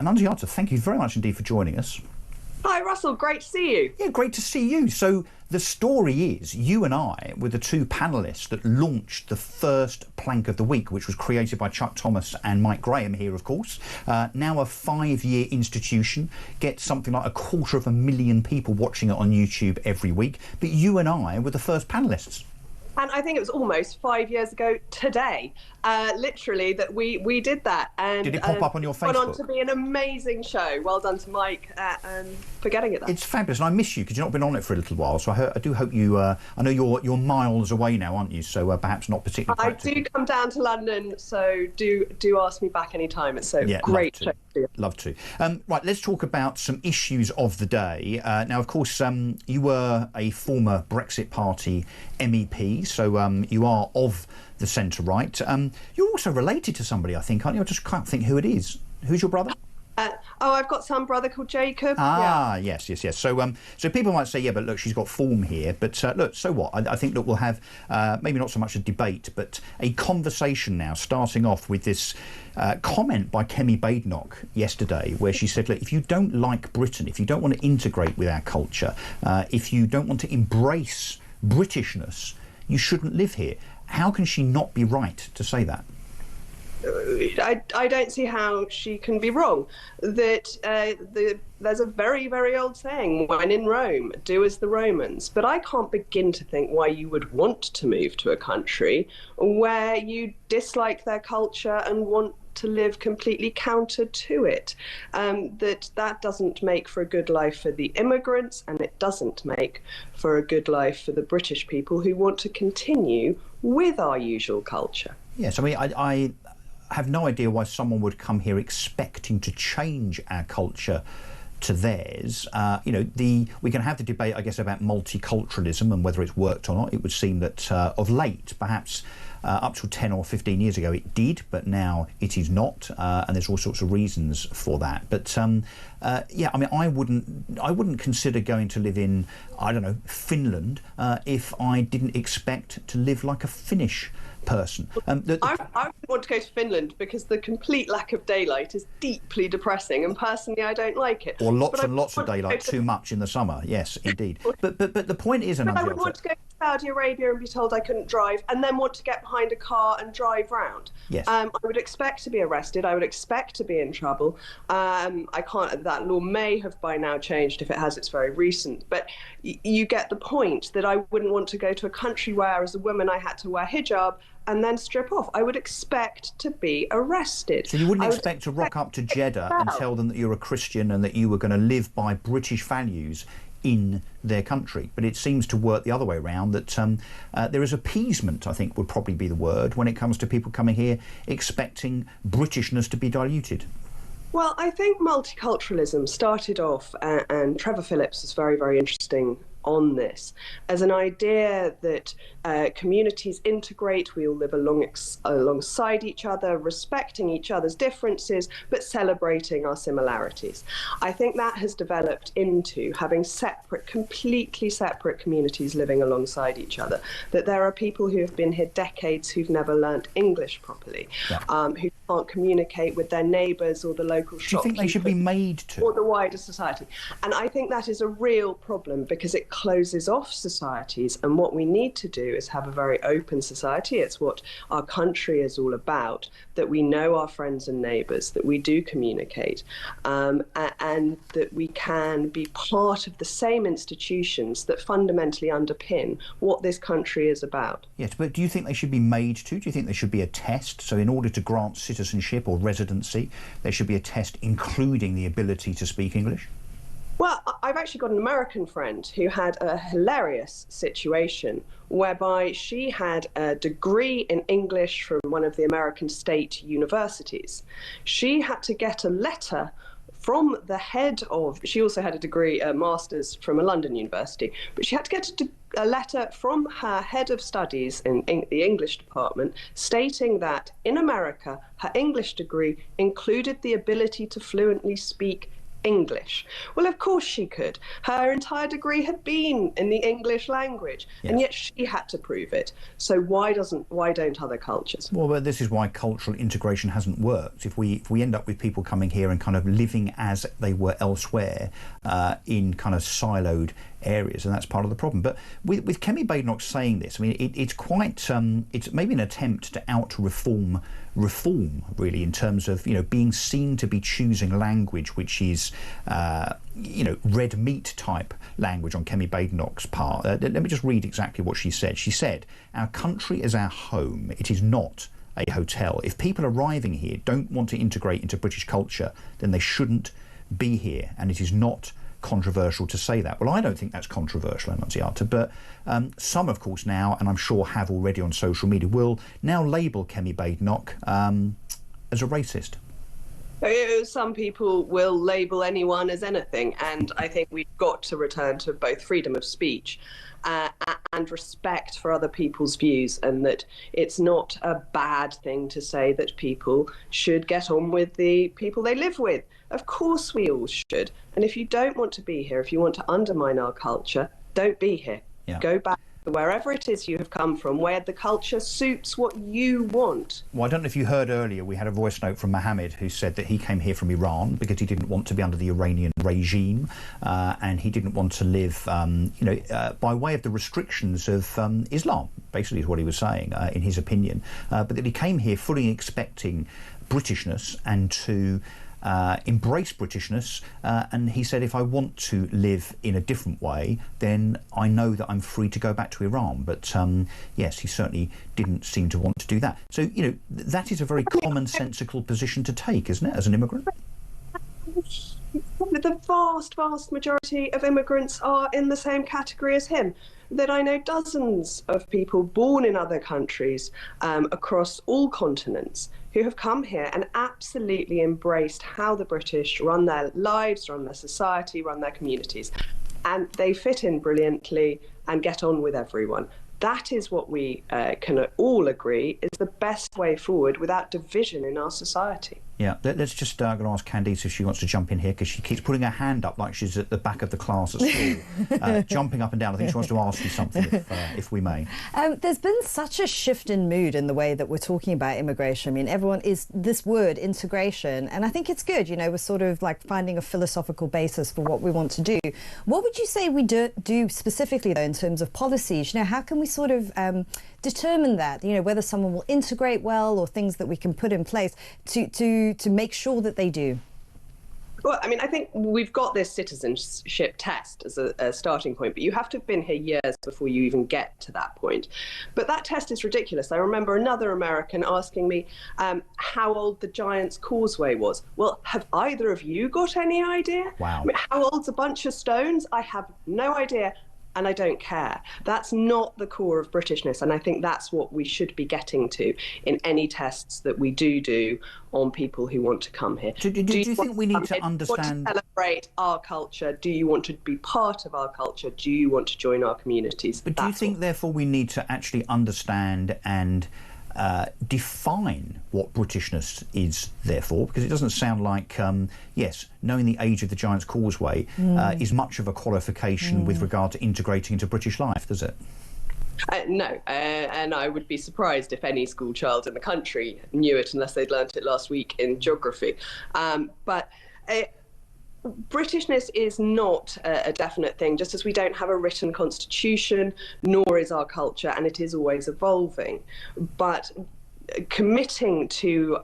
Annunziata, thank you very much indeed for joining us. Hi Russell, great to see you. Yeah, great to see you. So the story is you and I were the two panellists that launched the first plank of the week, which was created by Chuck Thomas and Mike Graham here, of course. Now a 5-year institution, gets something like 250,000 people watching it on YouTube every week. But you and I were the first panellists. And I think it was almost 5 years ago today, literally, that we did that. And did it pop up on your Facebook? Went on to be an amazing show. Well done to Mike for getting it there. It's fabulous, and I miss you because you've not been on it for a little while. So I do hope you. I know you're miles away now, aren't you? So perhaps not particularly practical. I do come down to London, so do ask me back anytime. It's so great to see you. Love to. Right, let's talk about some issues of the day. Now, of course, you were a former Brexit Party MEP, so you are of the centre-right. You're also related to somebody, I think, aren't you? I just can't think who it is. Who's your brother? I've got some brother called Jacob. Yes. So people might say, yeah, but look, she's got form here. But look, so what? I think that we'll have maybe not so much a debate, but a conversation now, starting off with this comment by Kemi Badenoch yesterday, where she said, look, if you don't like Britain, if you don't want to integrate with our culture, if you don't want to embrace Britishness, you shouldn't live here. How can she not be right to say that? I don't see how she can be wrong. That there's a very, very old saying, when in Rome, do as the Romans. But I can't begin to think why you would want to move to a country where you dislike their culture and want to live completely counter to it. That doesn't make for a good life for the immigrants, and it doesn't make for a good life for the British people who want to continue with our usual culture. Yes, I mean, I have no idea why someone would come here expecting to change our culture to theirs. We can have the debate, I guess, about multiculturalism and whether it's worked or not. It would seem that of late, perhaps up to 10 or 15 years ago, it did, but now it is not, and there's all sorts of reasons for that. But yeah, I mean, I wouldn't consider going to live in, I don't know, Finland if I didn't expect to live like a Finnish person. I wouldn't want to go to Finland because the complete lack of daylight is deeply depressing, and personally I don't like it. Or lots and lots of daylight, too much in the summer. Yes, indeed. But the point is, I would want to go to Saudi Arabia and be told I couldn't drive, and then want to get behind a car and drive round. Yes. I would expect to be arrested. I would expect to be in trouble. I can't. That law may have by now changed. If it has, it's very recent. But you get the point that I wouldn't want to go to a country where, as a woman, I had to wear hijab and then strip off. I would expect to be arrested. So you wouldn't expect to rock up to Jeddah and tell them that you're a Christian and that you were going to live by British values in their country. But it seems to work the other way around, that there is appeasement, I think would probably be the word, when it comes to people coming here expecting Britishness to be diluted. Well, I think multiculturalism started off, and Trevor Phillips was very, very interesting on this, as an idea that communities integrate, we all live alongside each other, respecting each other's differences, but celebrating our similarities. I think that has developed into having completely separate communities living alongside each other, that there are people who have been here decades who've never learnt English properly, who can't communicate with their neighbours or the local shopkeepers. Do you think they should be made to? Or the wider society. And I think that is a real problem because it closes off societies, and what we need to do is have a very open society. It's what our country is all about, that we know our friends and neighbours, that we do communicate, and that we can be part of the same institutions that fundamentally underpin what this country is about. Yes, but do you think they should be made to? Do you think there should be a test? So in order to grant citizenship or residency, there should be a test including the ability to speak English? Well, I've actually got an American friend who had a hilarious situation whereby she had a degree in English from one of the American state universities. She had to get a letter from the head of, she also had a degree, a master's from a London university, but she had to get a letter from her head of studies in the English department stating that in America, her English degree included the ability to fluently speak English. Well, of course she could. Her entire degree had been in the English language, Yes. and yet she had to prove it. So why don't other cultures? Well, but this is why cultural integration hasn't worked. If we end up with people coming here and kind of living as they were elsewhere in kind of siloed areas, and that's part of the problem. But with Kemi Badenoch saying this, I mean, it's quite it's maybe an attempt to out-reform reform, really, in terms of, you know, being seen to be choosing language which is you know, red meat type language on Kemi Badenoch's part. Let me just read exactly what she said. She said, "Our country is our home. It is not a hotel. If people arriving here don't want to integrate into British culture, then they shouldn't be here, and it is not controversial to say that." Well, I don't think that's controversial, Annunziata, but some, of course, now, and I'm sure have already on social media, will now label Kemi Badenoch as a racist. Some people will label anyone as anything, and I think we've got to return to both freedom of speech and respect for other people's views, and that it's not a bad thing to say that people should get on with the people they live with. Of course we all should. And if you don't want to be here, if you want to undermine our culture, don't be here. Yeah. Go back to wherever it is you have come from, where the culture suits what you want. Well, I don't know if you heard earlier, we had a voice note from Mohammed who said that he came here from Iran because he didn't want to be under the Iranian regime, and he didn't want to live, you know, by way of the restrictions of Islam, basically is what he was saying, in his opinion. But that he came here fully expecting Britishness and to embrace Britishness, and he said, if I want to live in a different way, then I know that I'm free to go back to Iran. But yes, he certainly didn't seem to want to do that. So, you know, that is a very commonsensical position to take, isn't it, as an immigrant? The vast majority of immigrants are in the same category as him. That I know dozens of people born in other countries across all continents who have come here and absolutely embraced how the British run their lives, run their society, run their communities. And they fit in brilliantly and get on with everyone. That is what we can all agree is the best way forward without division in our society. Yeah, let's just going to ask Candice if she wants to jump in here, because she keeps putting her hand up like she's at the back of the class at school, jumping up and down. I think she wants to ask you something, if we may. There's been such a shift in mood in the way that we're talking about immigration. I mean, everyone is this word integration, and I think it's good. You know, we're sort of like finding a philosophical basis for what we want to do. What would you say we do specifically, though, in terms of policies? You know, how can we sort of determine that, you know, whether someone will integrate well, or things that we can put in place to make sure that they do? Well, I mean, I think we've got this citizenship test as a starting point, but you have to have been here years before you even get to that point. But that test is ridiculous. I remember another American asking me how old the Giant's Causeway was. Well, have either of you got any idea? Wow. I mean, how old's a bunch of stones? I have no idea. And I don't care. That's not the core of Britishness, and I think that's what we should be getting to in any tests that we do on people who want to come here. Do you think we need to understand? Do you want to celebrate our culture? Do you want to be part of our culture? Do you want to join our communities? But do you think, therefore, we need to actually understand and define what Britishness is, therefore? Because it doesn't sound like, yes, knowing the age of the Giant's Causeway is much of a qualification with regard to integrating into British life, does it? No, and I would be surprised if any school child in the country knew it unless they'd learnt it last week in geography. But Britishness is not a definite thing, just as we don't have a written constitution, nor is our culture, and it is always evolving. But committing to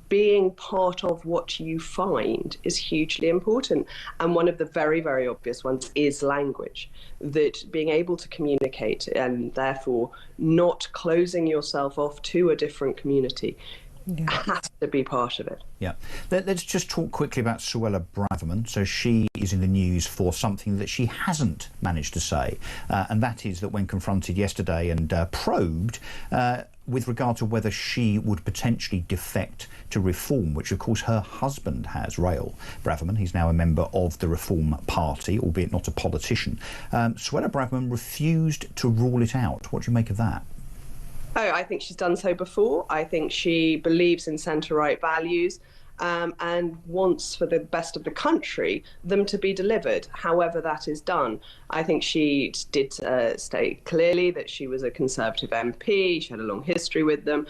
being part of what you find is hugely important. And one of the very obvious ones is language, that being able to communicate and therefore not closing yourself off to a different community has to be part of it. Yeah. Let's just talk quickly about Suella Braverman. So she is in the news for something that she hasn't managed to say, and that is that when confronted yesterday and probed with regard to whether she would potentially defect to Reform, which of course her husband has, Rael Braverman. He's now a member of the Reform Party, albeit not a politician. Suella Braverman refused to rule it out. What do you make of that? Oh, I think she's done so before. I think she believes in centre-right values, and wants for the best of the country them to be delivered, however that is done. I think she did state clearly that she was a Conservative MP. She had a long history with them.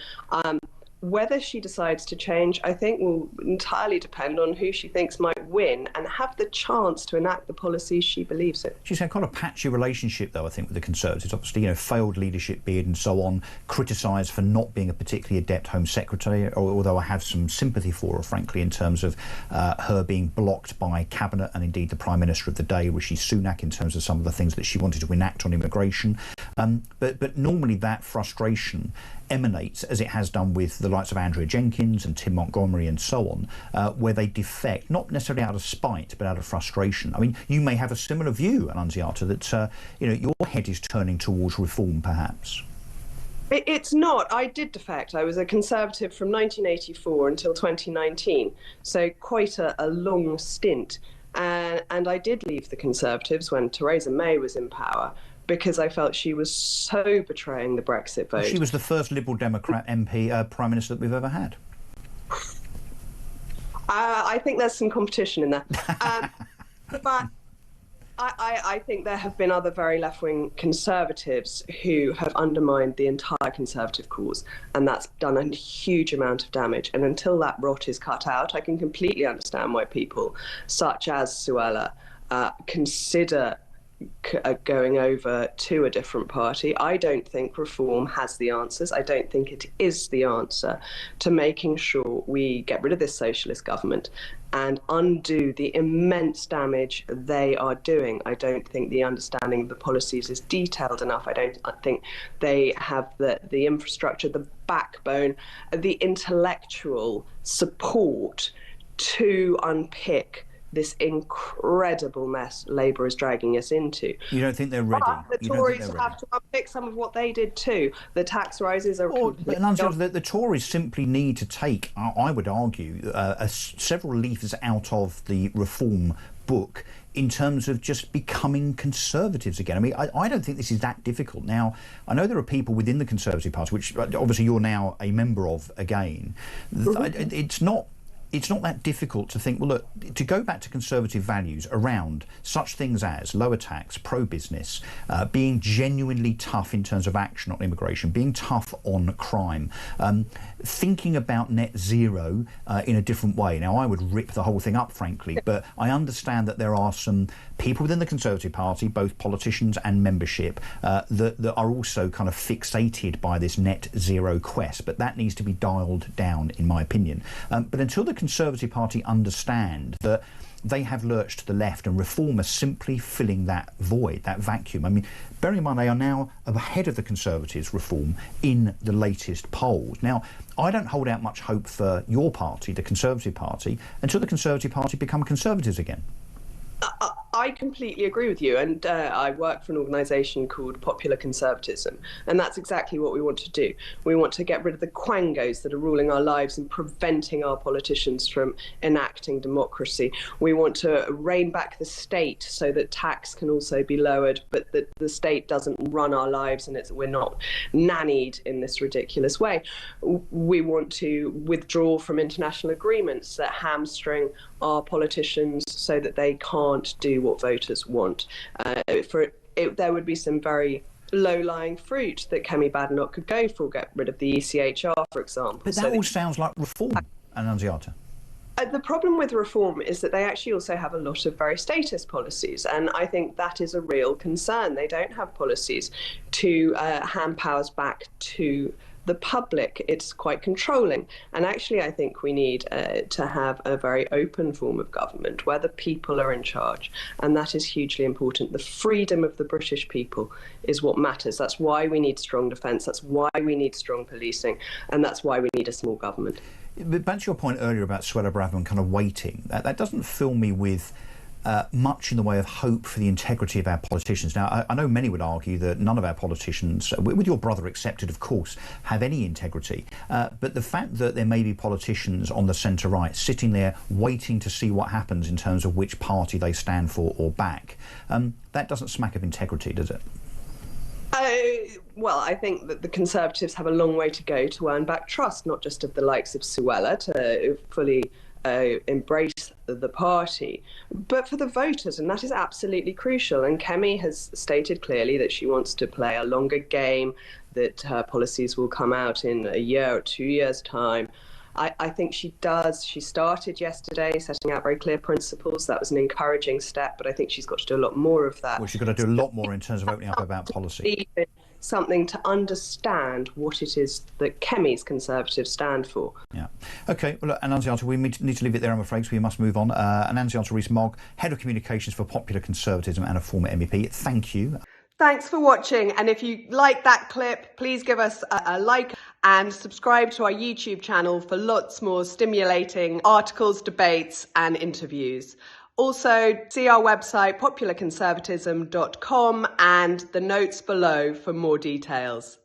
Whether she decides to change, I think, will entirely depend on who she thinks might win and have the chance to enact the policies she believes in. She's had quite a patchy relationship, though, I think, with the Conservatives. Obviously, failed leadership bid and so on, criticised for not being a particularly adept Home Secretary, although I have some sympathy for her, frankly, in terms of her being blocked by Cabinet and indeed the Prime Minister of the day, Rishi Sunak, in terms of some of the things that she wanted to enact on immigration. But normally that frustration emanates, as it has done with the likes of Andrea Jenkins and Tim Montgomery and so on, where they defect, not necessarily out of spite, but out of frustration. I mean, you may have a similar view, Annunziata, that your head is turning towards reform, perhaps. It's not. I did defect. I was a Conservative from 1984 until 2019, so quite a long stint. And I did leave the Conservatives when Theresa May was in power, because I felt she was so betraying the Brexit vote. She was the first Liberal Democrat MP Prime Minister that we've ever had. I think there's some competition in there. But I think there have been other very left-wing Conservatives who have undermined the entire Conservative cause, and that's done a huge amount of damage. And until that rot is cut out, I can completely understand why people such as Suella consider going over to a different party. I don't think reform has the answers. I don't think it is the answer to making sure we get rid of this socialist government and undo the immense damage they are doing. I don't think the understanding of the policies is detailed enough. I think they have the infrastructure, the backbone, the intellectual support to unpick this incredible mess Labour is dragging us into. You don't think they're ready? But the Tories have to unpick some of what they did too. The tax rises are... The Tories simply need to take, I would argue, several leaves out of the reform book in terms of just becoming Conservatives again. I mean, I don't think this is that difficult. Now, I know there are people within the Conservative Party, which obviously you're now a member of again. It's not that difficult to think, well, look, to go back to Conservative values around such things as lower tax, pro-business, being genuinely tough in terms of action on immigration, being tough on crime, thinking about net zero in a different way. Now, I would rip the whole thing up, frankly, but I understand that there are some people within the Conservative Party, both politicians and membership, that are also kind of fixated by this net zero quest, but that needs to be dialed down, in my opinion. But until the Conservative Party understand that they have lurched to the left and reform is simply filling that void, that vacuum. I mean, bearing in mind they are now ahead of the Conservatives' reform in the latest polls. Now, I don't hold out much hope for your party, the Conservative Party, until the Conservative Party become Conservatives again. I completely agree with you, and I work for an organisation called Popular Conservatism, and that's exactly what we want to do. We want to get rid of the quangos that are ruling our lives and preventing our politicians from enacting democracy. We want to rein back the state so that tax can also be lowered, but that the state doesn't run our lives and we're not nannied in this ridiculous way. We want to withdraw from international agreements that hamstring our politicians so that they can't do what voters want. There would be some very low-lying fruit that Kemi Badenoch could go for, get rid of the ECHR, for example. But that all sounds like reform, Annunziata. The problem with reform is that they actually also have a lot of very statist policies, and I think that is a real concern. They don't have policies to hand powers back to the public. It's quite controlling. And actually, I think we need to have a very open form of government where the people are in charge. And that is hugely important. The freedom of the British people is what matters. That's why we need strong defence. That's why we need strong policing. And that's why we need a small government. But back to your point earlier about Suella Braverman kind of waiting, that doesn't fill me with much in the way of hope for the integrity of our politicians. Now, I know many would argue that none of our politicians, with your brother accepted, of course, have any integrity. But the fact that there may be politicians on the centre-right sitting there waiting to see what happens in terms of which party they stand for or back, that doesn't smack of integrity, does it? Well, I think that the Conservatives have a long way to go to earn back trust, not just of the likes of Suella, to fully embrace the party, but for the voters, and that is absolutely crucial. And Kemi has stated clearly that she wants to play a longer game, that her policies will come out in a year or 2 years' time. I think she does. She started yesterday setting out very clear principles. That was an encouraging step, but I think she's got to do a lot more of that. Well, she's got to do a lot more in terms of opening up about policy. Something to understand what it is that Kemi's Conservatives stand for. Yeah. OK, well, look, Annunziata, we need to leave it there, I'm afraid, so we must move on. Annunziata Rees-Mogg, Head of Communications for Popular Conservatism and a former MEP. Thank you. Thanks for watching, and if you like that clip, please give us a like and subscribe to our YouTube channel for lots more stimulating articles, debates and interviews. Also, see our website popularconservatism.com and the notes below for more details.